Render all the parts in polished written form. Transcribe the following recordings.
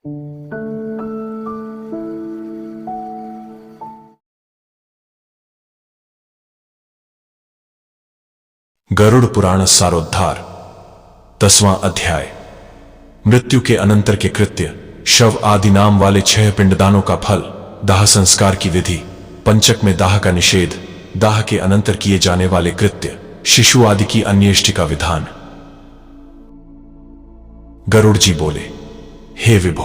गरुड़ पुराण सारोद्धार 10वां अध्याय। मृत्यु के अनंतर के कृत्य, शव आदि नाम वाले 6 पिंडदानों का फल, दाह संस्कार की विधि, पंचक में दाह का निषेध, दाह के अनंतर किए जाने वाले कृत्य, शिशु आदि की अन्येष्टि का विधान। गरुड़ जी बोले, हे विभो,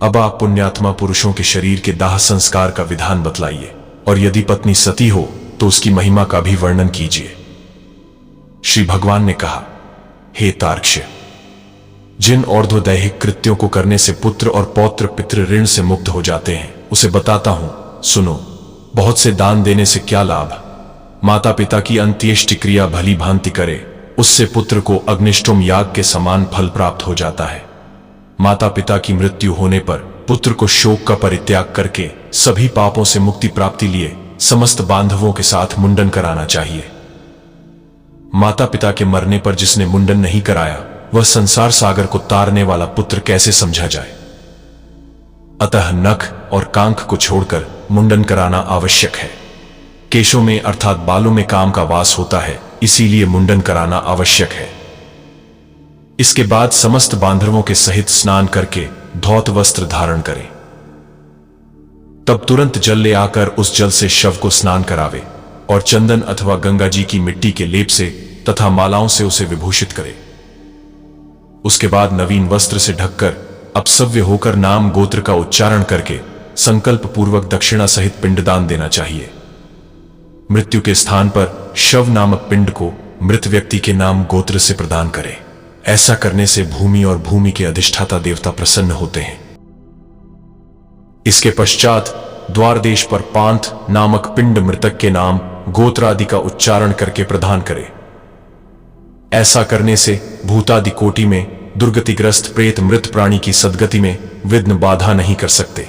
अब आप पुण्यात्मा पुरुषों के शरीर के दाह संस्कार का विधान बतलाइए, और यदि पत्नी सती हो तो उसकी महिमा का भी वर्णन कीजिए। श्री भगवान ने कहा, हे तार्क्ष्य, जिन और्ध्वदैहिक कृत्यों को करने से पुत्र और पौत्र पितृ ऋण से मुक्त हो जाते हैं, उसे बताता हूं, सुनो। बहुत से दान देने से क्या लाभ? माता पिता की अंत्येष्टि क्रिया भली भांति करे, उससे पुत्र को अग्निष्टोम याग के समान फल प्राप्त हो जाता है। माता पिता की मृत्यु होने पर पुत्र को शोक का परित्याग करके सभी पापों से मुक्ति प्राप्ति लिए समस्त बांधवों के साथ मुंडन कराना चाहिए। माता पिता के मरने पर जिसने मुंडन नहीं कराया, वह संसार सागर को तारने वाला पुत्र कैसे समझा जाए? अतः नख और कांख को छोड़कर मुंडन कराना आवश्यक है। केशों में अर्थात बालों में काम का वास होता है, इसीलिए मुंडन कराना आवश्यक है। इसके बाद समस्त बांधवों के सहित स्नान करके धौत वस्त्र धारण करें। तब तुरंत जल ले आकर उस जल से शव को स्नान करावे और चंदन अथवा गंगा जी की मिट्टी के लेप से तथा मालाओं से उसे विभूषित करे। उसके बाद नवीन वस्त्र से ढककर अपसव्य होकर नाम गोत्र का उच्चारण करके संकल्प पूर्वक दक्षिणा सहित पिंडदान देना चाहिए। मृत्यु के स्थान पर शव नामक पिंड को मृत व्यक्ति के नाम गोत्र से प्रदान करें। ऐसा करने से भूमि और भूमि के अधिष्ठाता देवता प्रसन्न होते हैं। इसके पश्चात द्वार देश पर पांथ नामक पिंड मृतक के नाम गोत्र आदि का उच्चारण करके प्रदान करे। ऐसा करने से भूतादि कोटि में दुर्गतिग्रस्त प्रेत मृत प्राणी की सद्गति में विघ्न बाधा नहीं कर सकते।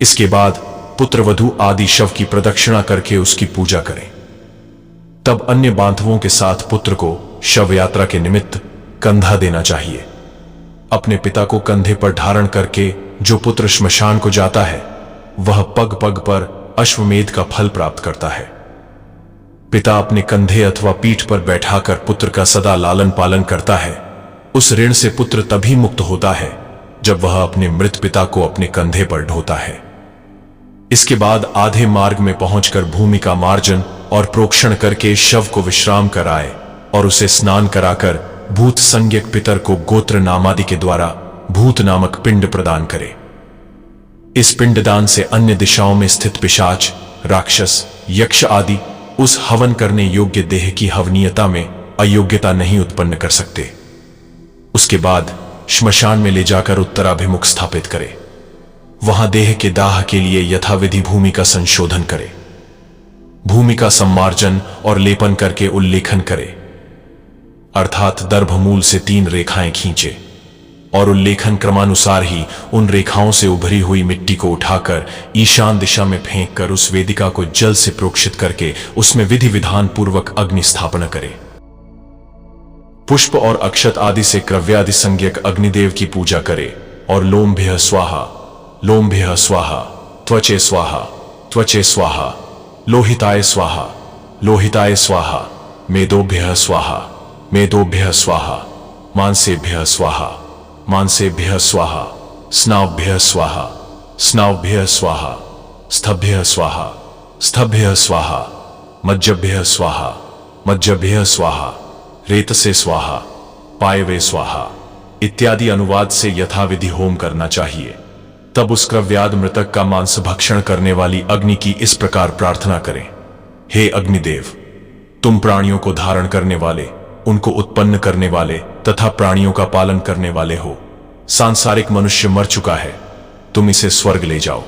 इसके बाद पुत्रवधू आदि शव की प्रदक्षिणा करके उसकी पूजा करें। तब अन्य बांधवों के साथ पुत्र को शव यात्रा के निमित्त कंधा देना चाहिए। अपने पिता को कंधे पर धारण करके जो पुत्र श्मशान को जाता है, वह पग पग पर अश्वमेध का फल प्राप्त करता है। पिता अपने कंधे अथवा पीठ पर बैठाकर पुत्र का सदा लालन पालन करता है। उस ऋण से पुत्र तभी मुक्त होता है जब वह अपने मृत पिता को अपने कंधे पर ढोता है। इसके बाद आधे मार्ग में पहुंचकर भूमि का मार्जन और प्रोक्षण करके शव को विश्राम कराए और उसे स्नान कराकर भूत संज्ञक पितर को गोत्र नामादि के द्वारा भूत नामक पिंड प्रदान करे। इस पिंडदान से अन्य दिशाओं में स्थित पिशाच, राक्षस, यक्ष आदि उस हवन करने योग्य देह की हवनीयता में अयोग्यता नहीं उत्पन्न कर सकते। उसके बाद श्मशान में ले जाकर उत्तराभिमुख स्थापित करे। वहां देह के दाह के लिए यथाविधि भूमि का संशोधन करे। भूमि का सम्मार्जन और लेपन करके उल्लेखन करे, अर्थात दर्भमूल से 3 रेखाएं खींचे और उल्लेखन क्रमानुसार ही उन रेखाओं से उभरी हुई मिट्टी को उठाकर ईशान दिशा में फेंककर उस वेदिका को जल से प्रोक्षित करके उसमें विधि विधान पूर्वक अग्नि स्थापना करे। पुष्प और अक्षत आदि से क्रव्यादि संज्ञक अग्निदेव की पूजा करे और लोमभ्यः स्वाहा, लोमभ्यः स्वाहा, त्वचे स्वाहा, त्वचे स्वाहा, लोहिताय स्वाहा, लोहिताय स्वाहा, मेदोभ्यः स्वाहा, मेदोभ्यः स्वाहा, मांसेभ्यः स्वाहा, मांसेभ्यः स्वाहा, स्नाभ्यः स्वाहा, स्नाभ्यः स्वाहा, स्तभ्यः स्वाहा, स्तभ्यः स्वाहा, मज्जभ्यः स्वाहा, मज्जभ्यः स्वाहा, रेतसे स्वाहा, पायवे स्वाहा इत्यादि अनुवाद से यथाविधि होम करना चाहिए। तब उस क्रव्याद मृतक का मांस भक्षण करने वाली अग्नि की इस प्रकार प्रार्थना करें, हे अग्निदेव, तुम प्राणियों को धारण करने वाले, उनको उत्पन्न करने वाले तथा प्राणियों का पालन करने वाले हो। सांसारिक मनुष्य मर चुका है, तुम इसे स्वर्ग ले जाओ।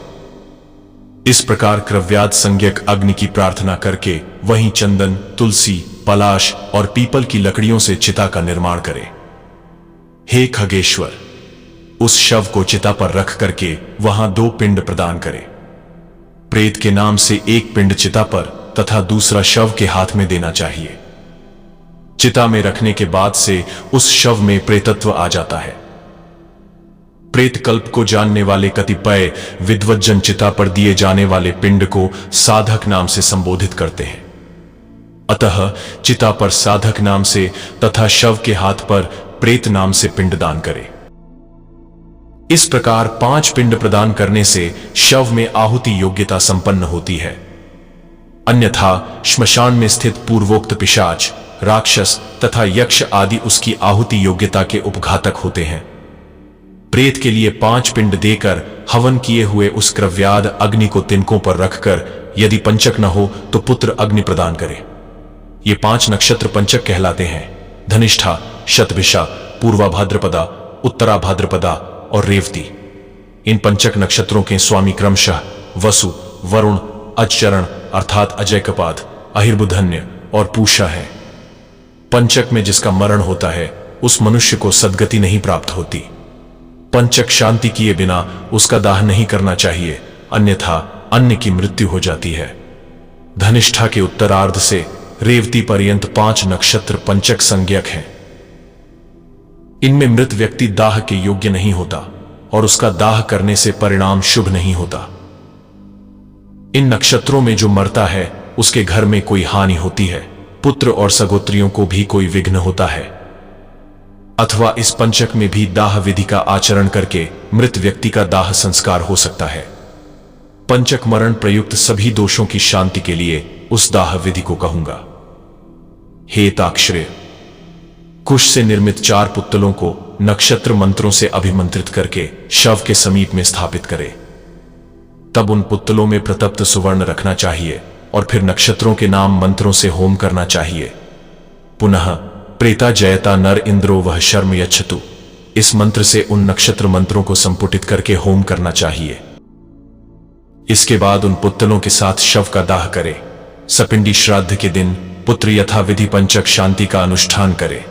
इस प्रकार क्रव्याद संज्ञक अग्नि की प्रार्थना करके वहीं चंदन, तुलसी, पलाश और पीपल की लकड़ियों से चिता का निर्माण करें। हे खगेश्वर, उस शव को चिता पर रख करके वहां 2 पिंड प्रदान करें। प्रेत के नाम से एक पिंड चिता पर तथा दूसरा शव के हाथ में देना चाहिए। चिता में रखने के बाद से उस शव में प्रेतत्व आ जाता है। प्रेत कल्प को जानने वाले कतिपय विद्वज्जन चिता पर दिए जाने वाले पिंड को साधक नाम से संबोधित करते हैं। अतः चिता पर साधक नाम से तथा शव के हाथ पर प्रेत नाम से पिंडदान करें। इस प्रकार 5 पिंड प्रदान करने से शव में आहुति योग्यता संपन्न होती है। अन्यथा श्मशान में स्थित पूर्वोक्त पिशाच, राक्षस तथा यक्ष आदि उसकी आहुति योग्यता के उपघातक होते हैं। प्रेत के लिए 5 पिंड देकर हवन किए हुए उस क्रव्याद अग्नि को तिनकों पर रखकर यदि पंचक न हो तो पुत्र अग्नि प्रदान करे। ये 5 नक्षत्र पंचक कहलाते हैं। धनिष्ठा, शतभिषा, पूर्वा भाद्रपदा, उत्तरा भाद्रपदा और रेवती। इन पंचक नक्षत्रों के स्वामी क्रमशः वसु, वरुण, अजचरण अर्थात अजयकपाद, अहिर्बुधन्य और पूषा है। पंचक में जिसका मरण होता है उस मनुष्य को सद्गति नहीं प्राप्त होती। पंचक शांति किए बिना उसका दाह नहीं करना चाहिए, अन्यथा अन्य की मृत्यु हो जाती है। धनिष्ठा के उत्तरार्ध से रेवती पर्यंत 5 नक्षत्र पंचक संज्ञक हैं। इनमें मृत व्यक्ति दाह के योग्य नहीं होता और उसका दाह करने से परिणाम शुभ नहीं होता। इन नक्षत्रों में जो मरता है उसके घर में कोई हानि होती है, पुत्र और सगोत्रियों को भी कोई विघ्न होता है। अथवा इस पंचक में भी दाह विधि का आचरण करके मृत व्यक्ति का दाह संस्कार हो सकता है। पंचक मरण प्रयुक्त सभी दोषों की शांति के लिए उस दाह विधि को कहूंगा। हे ताक्षर्य, कुश से निर्मित 4 पुत्तलों को नक्षत्र मंत्रों से अभिमंत्रित करके शव के समीप में स्थापित करे। तब उन पुत्तलों में प्रतप्त सुवर्ण रखना चाहिए और फिर नक्षत्रों के नाम मंत्रों से होम करना चाहिए। पुनः प्रेता जयता नर इंद्रो वह शर्म यच्छतु, इस मंत्र से उन नक्षत्र मंत्रों को संपुटित करके होम करना चाहिए। इसके बाद उन पुत्तलों के साथ शव का दाह करे। सपिंडी श्राद्ध के दिन पुत्र यथाविधि पंचक शांति का अनुष्ठान करे।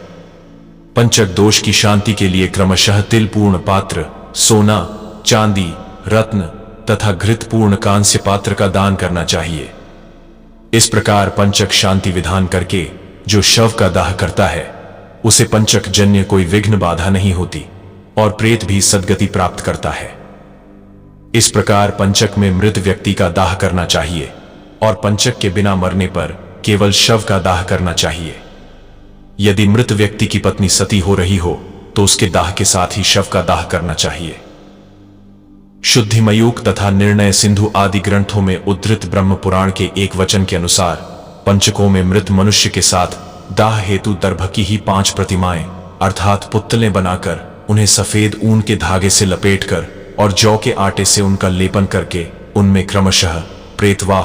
पंचक दोष की शांति के लिए क्रमशः तिल पूर्ण पात्र, सोना, चांदी, रत्न तथा घृत पूर्ण कांस्य पात्र का दान करना चाहिए। इस प्रकार पंचक शांति विधान करके जो शव का दाह करता है उसे पंचक जन्य कोई विघ्न बाधा नहीं होती और प्रेत भी सद्गति प्राप्त करता है। इस प्रकार पंचक में मृत व्यक्ति का दाह करना चाहिए और पंचक के बिना मरने पर केवल शव का दाह करना चाहिए। यदि मृत व्यक्ति की पत्नी सती हो रही हो तो उसके दाह के साथ ही शव का दाह करना चाहिए। शुद्धिमयूख तथा निर्णय सिंधु आदि ग्रंथों में उद्धृत ब्रह्म पुराण के एक वचन के अनुसार पंचकों में मृत मनुष्य के साथ दाह हेतु दर्भ की ही 5 प्रतिमाएं अर्थात पुतलें बनाकर उन्हें सफेद ऊन के धागे से लपेटकर और जौ के आटे से उनका लेपन करके उनमें क्रमशः प्रेतवाह,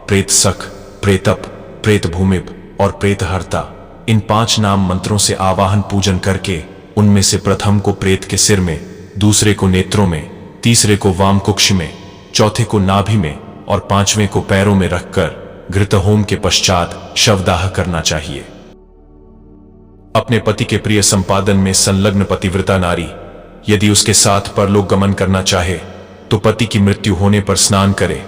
प्रेतसख, प्रेतप, प्रेतभूमिप और प्रेतहर्ता इन 5 नाम मंत्रों से आवाहन पूजन करके उनमें से प्रथम को प्रेत के सिर में, दूसरे को नेत्रों में, तीसरे को वाम कुक्ष में, चौथे को नाभि में और 5वें को पैरों में रखकर घृत होम के पश्चात शवदाह करना चाहिए। अपने पति के प्रिय संपादन में संलग्न पतिव्रता नारी यदि उसके साथ परलोक गमन करना चाहे तो पति की मृत्यु होने पर स्नान करे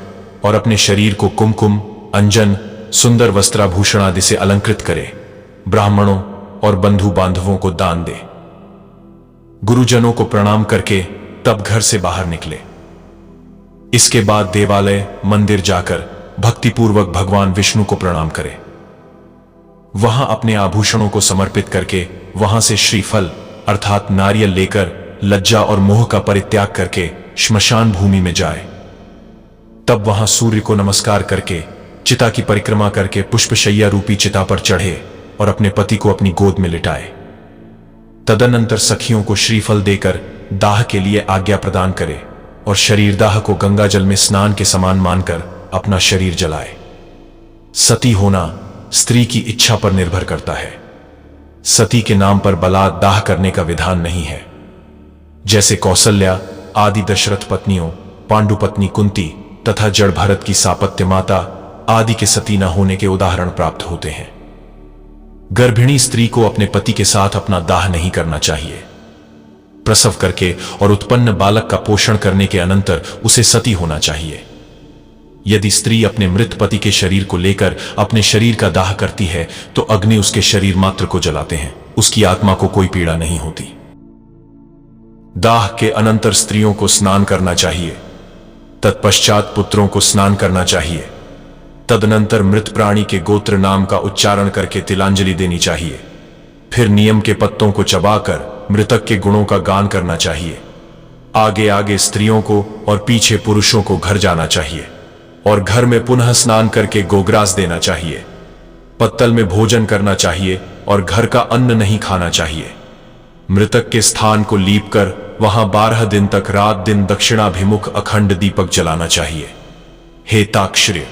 और अपने शरीर को कुमकुम, अंजन, सुंदर वस्त्राभूषण आदि से अलंकृत करे। ब्राह्मणों और बंधु बांधवों को दान दे। गुरुजनों को प्रणाम करके तब घर से बाहर निकले। इसके बाद देवालय, मंदिर जाकर भक्तिपूर्वक भगवान विष्णु को प्रणाम करे। वहां अपने आभूषणों को समर्पित करके वहां से श्रीफल अर्थात नारियल लेकर लज्जा और मोह का परित्याग करके श्मशान भूमि में जाए। तब वहां सूर्य को नमस्कार करके चिता की परिक्रमा करके पुष्पशैया रूपी चिता पर चढ़े और अपने पति को अपनी गोद में लिटाए। तदनंतर सखियों को श्रीफल देकर दाह के लिए आज्ञा प्रदान करे और शरीर दाह को गंगा जल में स्नान के समान मानकर अपना शरीर जलाए। सती होना स्त्री की इच्छा पर निर्भर करता है। सती के नाम पर बलात् दाह करने का विधान नहीं है। जैसे कौसल्या आदि दशरथ पत्नियों, पांडु पत्नी कुंती तथा जड़ भरत की सापत्य माता आदि के सती न होने के उदाहरण प्राप्त होते हैं। गर्भिणी स्त्री को अपने पति के साथ अपना दाह नहीं करना चाहिए। प्रसव करके और उत्पन्न बालक का पोषण करने के अनंतर उसे सती होना चाहिए। यदि स्त्री अपने मृत पति के शरीर को लेकर अपने शरीर का दाह करती है तो अग्नि उसके शरीर मात्र को जलाते हैं, उसकी आत्मा को कोई पीड़ा नहीं होती। दाह के अनंतर स्त्रियों को स्नान करना चाहिए, तत्पश्चात पुत्रों को स्नान करना चाहिए। तदनंतर मृत प्राणी के गोत्र नाम का उच्चारण करके तिलांजलि देनी चाहिए। फिर नियम के पत्तों को चबाकर मृतक के गुणों का गान करना चाहिए। आगे आगे स्त्रियों को और पीछे पुरुषों को घर जाना चाहिए और घर में पुनः स्नान करके गोग्रास देना चाहिए। पत्तल में भोजन करना चाहिए और घर का अन्न नहीं खाना चाहिए। मृतक के स्थान को लीपकर वहां 12 दिन तक रात दिन दक्षिणाभिमुख अखंड दीपक जलाना चाहिए। हे ताक्षर्य,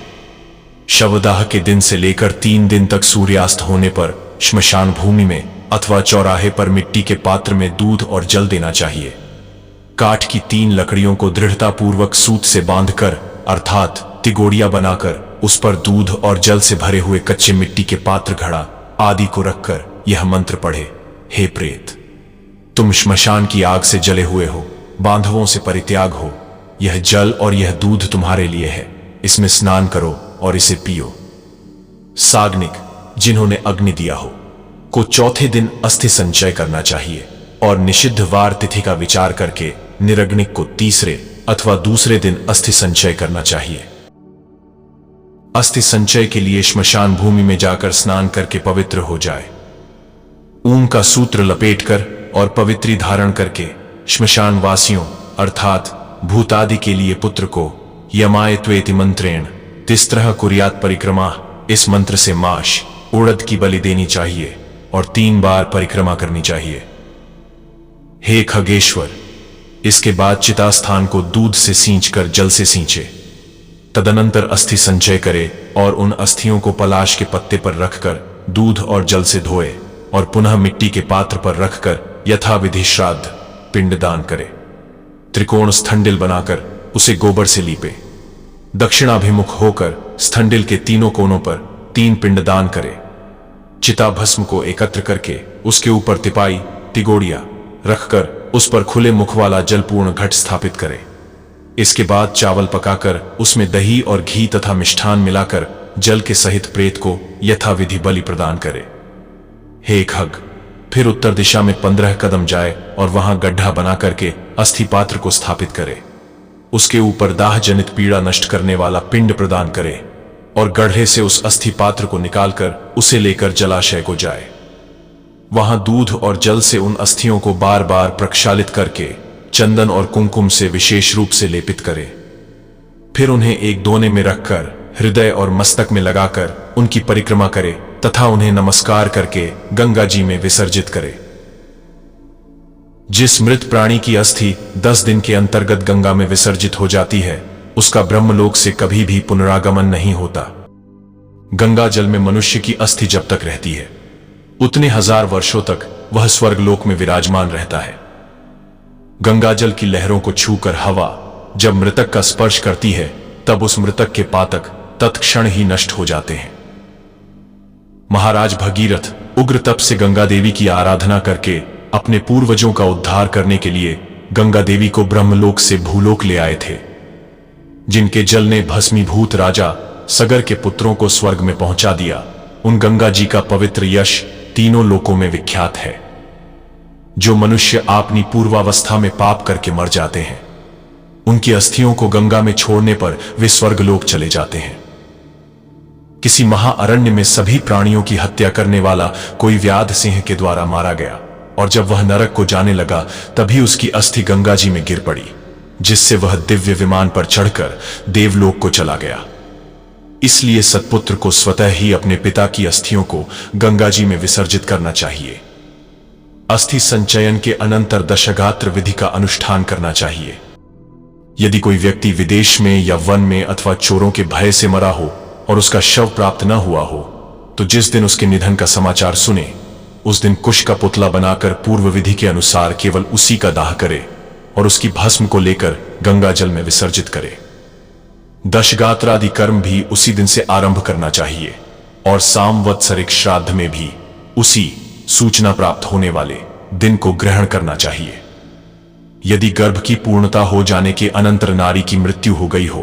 शवदाह के दिन से लेकर 3 दिन तक सूर्यास्त होने पर श्मशान भूमि में अथवा चौराहे पर मिट्टी के पात्र में दूध और जल देना चाहिए। काठ की 3 लकड़ियों को दृढ़तापूर्वक सूत से बांधकर अर्थात तिगोड़िया बनाकर उस पर दूध और जल से भरे हुए कच्चे मिट्टी के पात्र, घड़ा आदि को रखकर यह मंत्र पढ़े, हे प्रेत, तुम श्मशान की आग से जले हुए हो, बांधवों से परित्याग हो। यह जल और यह दूध तुम्हारे लिए है, इसमें स्नान करो और इसे पियो। साग्निक, जिन्होंने अग्नि दिया हो, को चौथे दिन अस्थि संचय करना चाहिए और निषिद्ध वार तिथि का विचार करके निरग्निक को तीसरे अथवा दूसरे दिन अस्थि संचय करना चाहिए। अस्थि संचय के लिए श्मशान भूमि में जाकर स्नान करके पवित्र हो जाए। ऊन का सूत्र लपेटकर और पवित्री धारण करके श्मशान वासियों अर्थात भूतादि के लिए पुत्र को यमाय त्वेति मंत्रेण तिस्त्रः कुर्यात् परिक्रमा, इस मंत्र से माश उड़द की बलि देनी चाहिए और 3 बार परिक्रमा करनी चाहिए। हे खगेश्वर, इसके बाद चिता स्थान को दूध से सींचकर जल से सींचे। तदनंतर अस्थि संचय करे और उन अस्थियों को पलाश के पत्ते पर रखकर दूध और जल से धोए और पुनः मिट्टी के पात्र पर रखकर यथाविधि श्राद्ध पिंडदान करे। त्रिकोण स्थंडिल बनाकर उसे गोबर से लीपे। दक्षिणाभिमुख होकर स्थंडिल के 3 कोनों पर 3 पिंडदान करे। चिता भस्म को एकत्र करके उसके ऊपर तिपाई तिगोड़िया रखकर उस पर खुले मुख वाला जलपूर्ण घट स्थापित करे। इसके बाद चावल पकाकर उसमें दही और घी तथा मिष्ठान मिलाकर जल के सहित प्रेत को यथाविधि बलि प्रदान करे। हे खग, फिर उत्तर दिशा में 15 कदम जाए और वहां गड्ढा बना करके अस्थि पात्र को स्थापित करे। उसके ऊपर दाह जनित पीड़ा नष्ट करने वाला पिंड प्रदान करे और गड्ढे से उस अस्थि पात्र को निकालकर उसे लेकर जलाशय को जाए। वहां दूध और जल से उन अस्थियों को बार बार प्रक्षालित करके चंदन और कुंकुम से विशेष रूप से लेपित करे। फिर उन्हें एक दोने में रखकर हृदय और मस्तक में लगाकर उनकी परिक्रमा करे तथा उन्हें नमस्कार करके गंगा जी में विसर्जित करे। जिस मृत प्राणी की अस्थि 10 दिन के अंतर्गत गंगा में विसर्जित हो जाती है, उसका ब्रह्मलोक से कभी भी पुनरागमन नहीं होता। गंगा जल में मनुष्य की अस्थि जब तक रहती है, उतने 1000 वर्षों तक वह स्वर्गलोक में विराजमान रहता है। गंगा जल की लहरों को छूकर हवा जब मृतक का स्पर्श करती है, तब उस मृतक के पातक तत्क्षण ही नष्ट हो जाते हैं। महाराज भगीरथ उग्र तप से गंगा देवी की आराधना करके अपने पूर्वजों का उद्धार करने के लिए गंगा देवी को ब्रह्मलोक से भूलोक ले आए थे। जिनके जल ने भस्मीभूत राजा सगर के पुत्रों को स्वर्ग में पहुंचा दिया, उन गंगा जी का पवित्र यश 3 लोकों में विख्यात है। जो मनुष्य अपनी पूर्वावस्था में पाप करके मर जाते हैं, उनकी अस्थियों को गंगा में छोड़ने पर वे स्वर्गलोक चले जाते हैं। किसी महाअरण्य में सभी प्राणियों की हत्या करने वाला कोई व्याध सिंह के द्वारा मारा गया और जब वह नरक को जाने लगा, तभी उसकी अस्थि गंगा जी में गिर पड़ी, जिससे वह दिव्य विमान पर चढ़कर देवलोक को चला गया। इसलिए सत्पुत्र को स्वतः ही अपने पिता की अस्थियों को गंगा जी में विसर्जित करना चाहिए। अस्थि संचयन के अनंतर दशगात्र विधि का अनुष्ठान करना चाहिए। यदि कोई व्यक्ति विदेश में या वन में अथवा चोरों के भय से मरा हो और उसका शव प्राप्त न हुआ हो, तो जिस दिन उसके निधन का समाचार सुने, उस दिन कुश का पुतला बनाकर पूर्व विधि के अनुसार केवल उसी का दाह करे और उसकी भस्म को लेकर गंगा जल में विसर्जित करे। दशगात्र आदि कर्म भी उसी दिन से आरंभ करना चाहिए और सामवत्सरिक श्राद्ध में भी उसी सूचना प्राप्त होने वाले दिन को ग्रहण करना चाहिए। यदि गर्भ की पूर्णता हो जाने के अनंतर नारी की मृत्यु हो गई हो,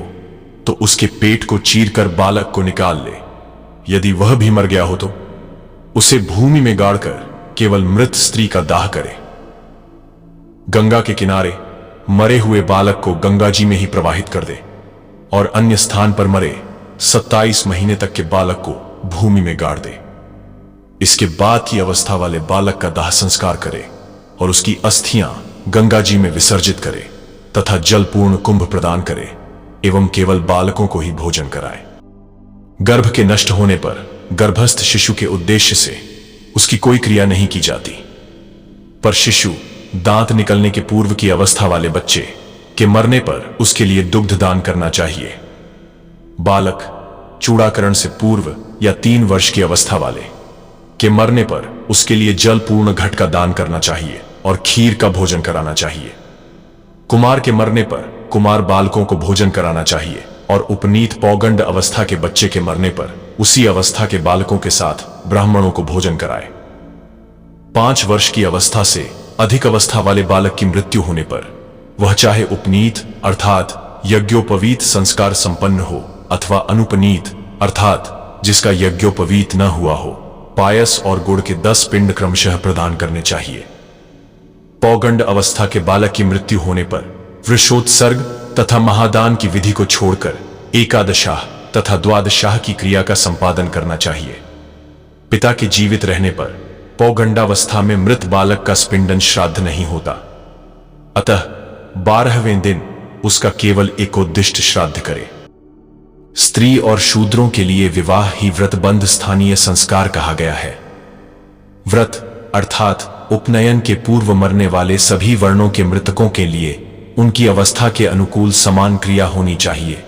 तो उसके पेट को चीरकर बालक को निकाल ले। यदि वह भी मर गया हो तो उसे भूमि में गाड़कर केवल मृत स्त्री का दाह करे। गंगा के किनारे मरे हुए बालक को गंगा जी में ही प्रवाहित कर दे और अन्य स्थान पर मरे 27 महीने तक के बालक को भूमि में गाड़ दे। इसके बाद की अवस्था वाले बालक का दाह संस्कार करे और उसकी अस्थियां गंगा जी में विसर्जित करे तथा जलपूर्ण कुंभ प्रदान करे एवं केवल बालकों को ही भोजन कराए। गर्भ के नष्ट होने पर गर्भस्थ शिशु के उद्देश्य से उसकी कोई क्रिया नहीं की जाती, पर शिशु दांत निकलने के पूर्व की अवस्था वाले बच्चे के मरने पर उसके लिए दुग्ध दान करना चाहिए। बालक चूड़ाकरण से पूर्व या 3 वर्ष की अवस्था वाले के मरने पर उसके लिए जलपूर्ण घट का दान करना चाहिए और खीर का भोजन कराना चाहिए। कुमार के मरने पर कुमार बालकों को भोजन कराना चाहिए और उपनीत पौगंड अवस्था के बच्चे के मरने पर उसी अवस्था के बालकों के साथ ब्राह्मणों को भोजन कराए। 5 वर्ष की अवस्था से अधिक अवस्था वाले बालक की मृत्यु होने पर वह चाहे उपनीत अर्थात यज्ञोपवीत संस्कार संपन्न हो अथवा अनुपनीत अर्थात जिसका यज्ञोपवीत न हुआ हो, पायस और गुड़ के 10 पिंड क्रमशः प्रदान करने चाहिए। पौगंड अवस्था के बालक की मृत्यु होने पर वृषोत्सर्ग तथा महादान की विधि को छोड़कर एकादशाह तथा द्वादशाह की क्रिया का संपादन करना चाहिए। पिता के जीवित रहने पर पौगंडावस्था में मृत बालक का स्पिंडन श्राद्ध नहीं होता, अतः 12वें दिन उसका केवल एकोद्दिष्ट श्राद्ध करे। स्त्री और शूद्रों के लिए विवाह ही व्रतबंध स्थानीय संस्कार कहा गया है। व्रत अर्थात उपनयन के पूर्व मरने वाले सभी वर्णों के मृतकों के लिए उनकी अवस्था के अनुकूल समान क्रिया होनी चाहिए।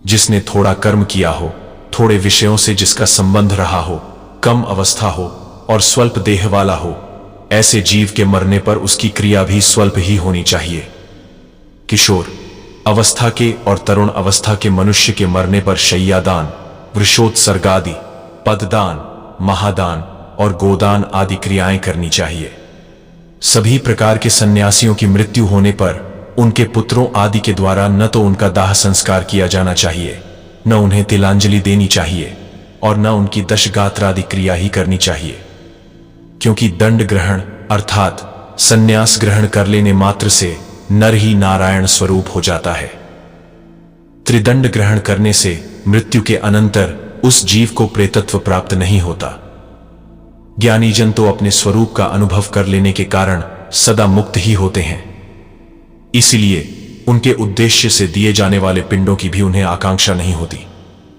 जिसने थोड़ा कर्म किया हो, थोड़े विषयों से जिसका संबंध रहा हो, कम अवस्था हो और स्वल्प देह वाला हो, ऐसे जीव के मरने पर उसकी क्रिया भी स्वल्प ही होनी चाहिए। किशोर अवस्था के और तरुण अवस्था के मनुष्य के मरने पर शय्यादान, वृषोत्सर्गादि, पददान, महादान और गोदान आदि क्रियाएं करनी चाहिए। सभी प्रकार के सन्यासियों की मृत्यु होने पर उनके पुत्रों आदि के द्वारा न तो उनका दाह संस्कार किया जाना चाहिए, न उन्हें तिलांजलि देनी चाहिए और न उनकी दशगात्रादि क्रिया ही करनी चाहिए, क्योंकि दंड ग्रहण अर्थात सन्यास ग्रहण कर लेने मात्र से नर ही नारायण स्वरूप हो जाता है। त्रिदंड ग्रहण करने से मृत्यु के अनंतर उस जीव को प्रेतत्व प्राप्त नहीं होता। ज्ञानीजन तो अपने स्वरूप का अनुभव कर लेने के कारण सदा मुक्त ही होते हैं, इसलिए उनके उद्देश्य से दिए जाने वाले पिंडों की भी उन्हें आकांक्षा नहीं होती,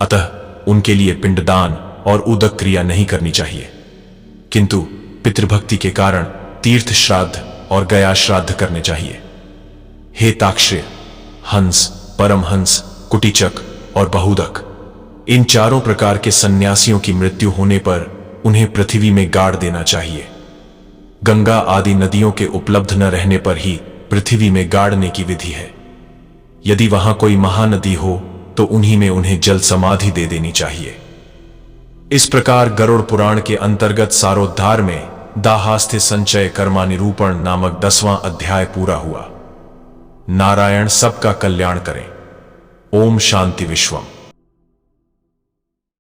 अतः उनके लिए पिंडदान और उदक क्रिया नहीं करनी चाहिए, किंतु पितृभक्ति के कारण तीर्थ श्राद्ध और गया श्राद्ध करने चाहिए। हे ताक्षर्य, हंस, परमहंस, कुटीचक और बहुदक, इन चारों प्रकार के सन्यासियों की मृत्यु होने पर उन्हें पृथ्वी में गाड़ देना चाहिए। गंगा आदि नदियों के उपलब्ध न रहने पर ही पृथ्वी में गाड़ने की विधि है। यदि वहां कोई महानदी हो तो उन्हीं में उन्हें जल समाधि दे देनी चाहिए। इस प्रकार गरुड़ पुराण के अंतर्गत सारोद्धार में दाहास्त्य संचय कर्मा निरूपण नामक 10वां अध्याय पूरा हुआ। नारायण सबका कल्याण करें। ओम शांति विश्वम।